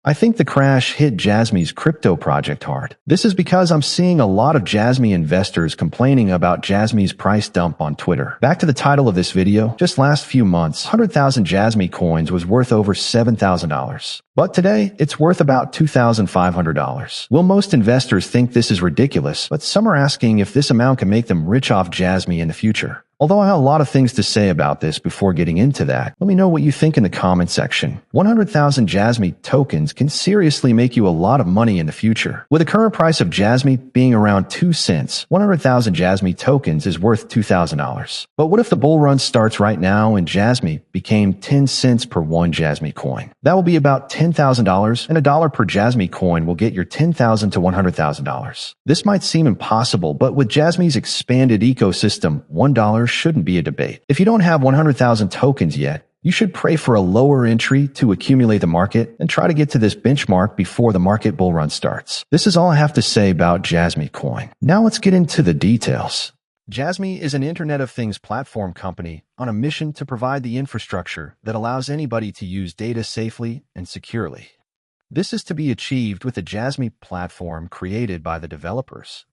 I think the crash hit Jasmy's crypto project hard. This is because I'm seeing a lot of Jasmy investors complaining about Jasmy's price dump on Twitter. Back to the title of this video, just last few months, 100,000 Jasmy coins was worth over $7,000. But today, it's worth about $2,500. Will most investors think this is ridiculous, but some are asking if this amount can make them rich off Jasmy in the future. Although I have a lot of things to say about this before getting into that, let me know what you think in the comment section. 100,000 Jasmy tokens can seriously make you a lot of money in the future. With the current price of Jasmy being around 2 cents, 100,000 Jasmy tokens is worth $2,000. But what if the bull run starts right now and Jasmy became 10 cents per one Jasmy coin? That will be about $10,000, and $1 per Jasmy coin will get your $10,000 to $100,000. This might seem impossible, but with Jasmy's expanded ecosystem, $1 shouldn't be a debate. If you don't have 100,000 tokens yet, you should pray for a lower entry to accumulate the market and try to get to this benchmark before the market bull run starts. This is all I have to say about Jasmy Coin. Now let's get into the details. Jasmy is an Internet of Things platform company on a mission to provide the infrastructure that allows anybody to use data safely and securely. This is to be achieved with the Jasmy platform created by the developers.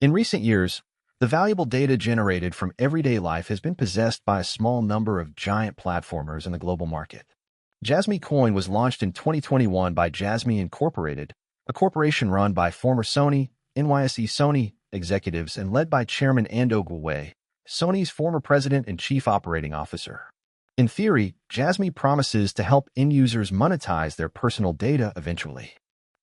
In recent years, the valuable data generated from everyday life has been possessed by a small number of giant platformers in the global market. Jasmy Coin was launched in 2021 by Jasmy Incorporated, a corporation run by former Sony executives and led by Chairman Ando Gwe, Sony's former president and chief operating officer. In theory, Jasmy promises to help end users monetize their personal data eventually.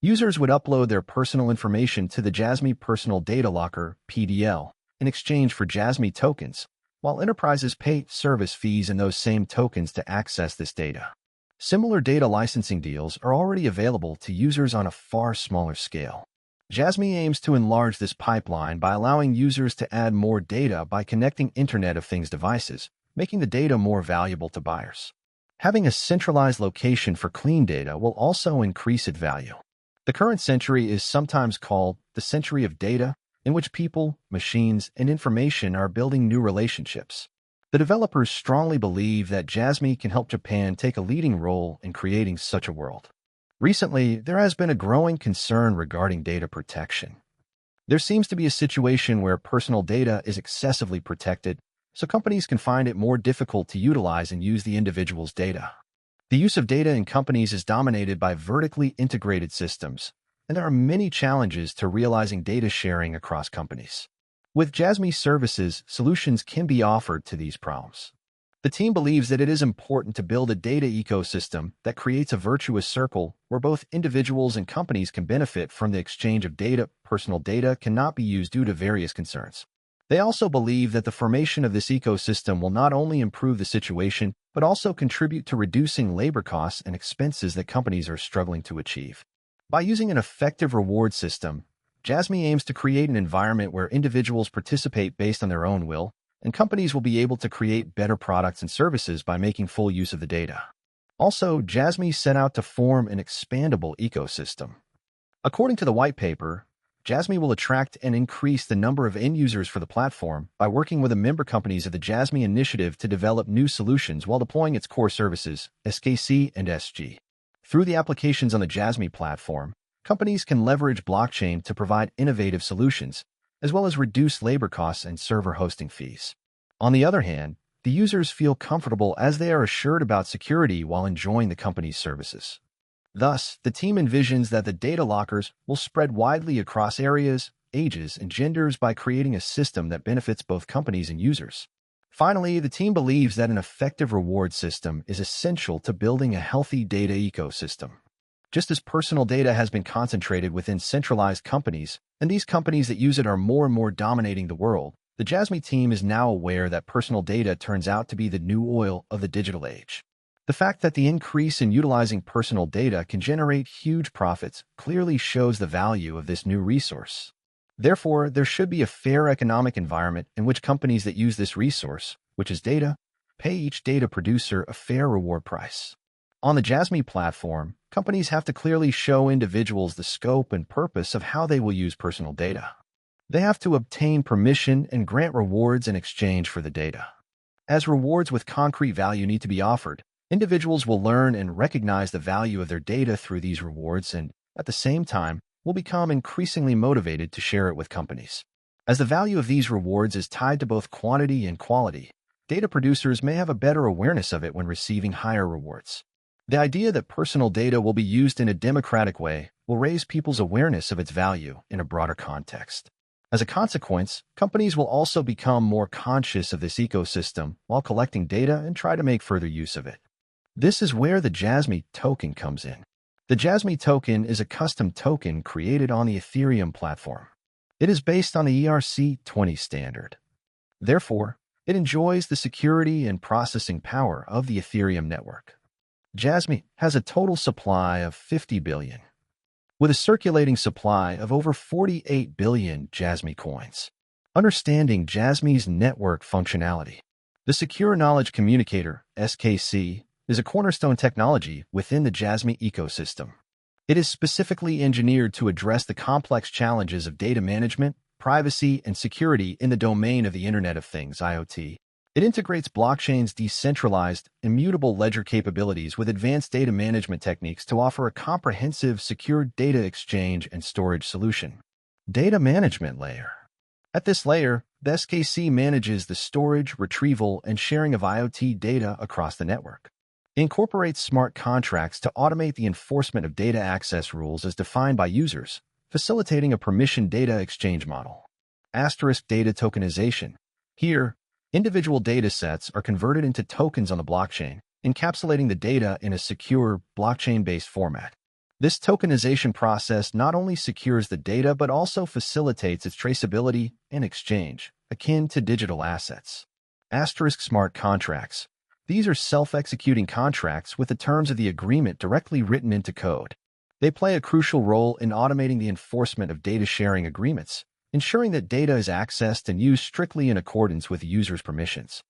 Users would upload their personal information to the Jasmy Personal Data Locker, PDL, in exchange for Jasmy tokens, while enterprises pay service fees in those same tokens to access this data. Similar data licensing deals are already available to users on a far smaller scale. Jasmy aims to enlarge this pipeline by allowing users to add more data by connecting Internet of Things devices, making the data more valuable to buyers. Having a centralized location for clean data will also increase its value. The current century is sometimes called the century of data, in which people, machines, and information are building new relationships. The developers strongly believe that Jasmy can help Japan take a leading role in creating such a world. Recently, there has been a growing concern regarding data protection. There seems to be a situation where personal data is excessively protected, so companies can find it more difficult to utilize and use the individual's data. The use of data in companies is dominated by vertically integrated systems, and there are many challenges to realizing data sharing across companies. With Jasmy services, solutions can be offered to these problems. The team believes that it is important to build a data ecosystem that creates a virtuous circle where both individuals and companies can benefit from the exchange of data. Personal data cannot be used due to various concerns. They also believe that the formation of this ecosystem will not only improve the situation, but also contribute to reducing labor costs and expenses that companies are struggling to achieve. By using an effective reward system, Jasmy aims to create an environment where individuals participate based on their own will, and companies will be able to create better products and services by making full use of the data. Also, Jasmy set out to form an expandable ecosystem. According to the white paper, Jasmy will attract and increase the number of end users for the platform by working with the member companies of the Jasmy initiative to develop new solutions while deploying its core services, SKC and SG. Through the applications on the Jasmy platform, companies can leverage blockchain to provide innovative solutions, as well as reduce labor costs and server hosting fees. On the other hand, the users feel comfortable as they are assured about security while enjoying the company's services. Thus, the team envisions that the data lockers will spread widely across areas, ages, and genders by creating a system that benefits both companies and users. Finally, the team believes that an effective reward system is essential to building a healthy data ecosystem. Just as personal data has been concentrated within centralized companies, and these companies that use it are more and more dominating the world, the Jasmy team is now aware that personal data turns out to be the new oil of the digital age. The fact that the increase in utilizing personal data can generate huge profits clearly shows the value of this new resource. Therefore, there should be a fair economic environment in which companies that use this resource, which is data, pay each data producer a fair reward price. On the Jasmy platform, companies have to clearly show individuals the scope and purpose of how they will use personal data. They have to obtain permission and grant rewards in exchange for the data. As rewards with concrete value need to be offered, Individuals will learn and recognize the value of their data through these rewards and, at the same time, will become increasingly motivated to share it with companies. As the value of these rewards is tied to both quantity and quality, data producers may have a better awareness of it when receiving higher rewards. The idea that personal data will be used in a democratic way will raise people's awareness of its value in a broader context. As a consequence, companies will also become more conscious of this ecosystem while collecting data and try to make further use of it. This is where the Jasmy token comes in. The Jasmy token is a custom token created on the Ethereum platform. It is based on the ERC-20 standard. Therefore, it enjoys the security and processing power of the Ethereum network. Jasmy has a total supply of 50 billion, with a circulating supply of over 48 billion Jasmy coins. Understanding Jasmy's network functionality. The Secure Knowledge Communicator, SKC, is a cornerstone technology within the Jasmy ecosystem. It is specifically engineered to address the complex challenges of data management, privacy, and security in the domain of the Internet of Things, IoT. It integrates blockchain's decentralized, immutable ledger capabilities with advanced data management techniques to offer a comprehensive, secure data exchange and storage solution. Data Management Layer. At this layer, the SKC manages the storage, retrieval, and sharing of IoT data across the network. It incorporates smart contracts to automate the enforcement of data access rules as defined by users, facilitating a permission data exchange model. Data tokenization. Here, individual data sets are converted into tokens on the blockchain, encapsulating the data in a secure, blockchain-based format. This tokenization process not only secures the data but also facilitates its traceability and exchange, akin to digital assets. Smart contracts. These are self-executing contracts with the terms of the agreement directly written into code. They play a crucial role in automating the enforcement of data sharing agreements, ensuring that data is accessed and used strictly in accordance with the user's permissions.